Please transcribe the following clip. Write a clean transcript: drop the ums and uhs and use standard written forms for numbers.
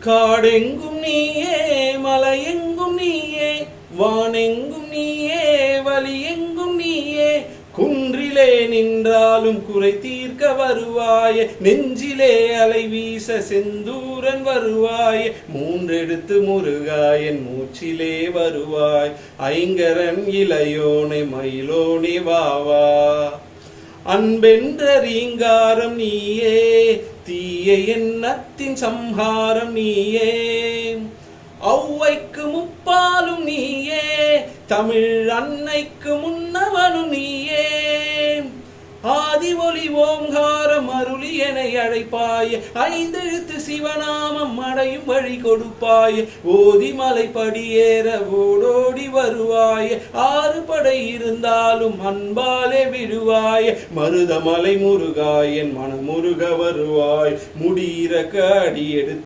காடெங்கும் நீயே, மலையெங்கும் நீயே, வானெங்கும் நீயே, வழியெங்கும் நீயே. குன்றிலே நின்றாலும் குறை தீர்க்க வருவாயே, நெஞ்சிலே அலை வீச செந்தூரன் வருவாயே. மூன்றெடுத்து முருகாயன் மூச்சிலே வருவாய், ஐங்கரன் இளையோனை மயிலோனே வாவா. அன்பென்ற ரீங்காரம் நீயே, தீய எண்ணத்தின் சம்ஹாரம் நீயே. ஔவைக்கு முப்பாலும் நீயே, தமிழ் அன்னைக்கு முன்னவனும் நீயே. ஆதி ஒளி ஓங்காரம் அருளி என அழைப்பாய, ஐந்தெழுத்து சிவநாமம் அடையும் வழி கொடுப்பாய. ஓதி மலை படியேற ஓடோடி வருவாய, ஆறு படை இருந்தாலும் அன்பாலே விடுவாய. மருதமலை முருகாயன் மனமுருக வருவாய், முடியிறக்க அடி எடுத்து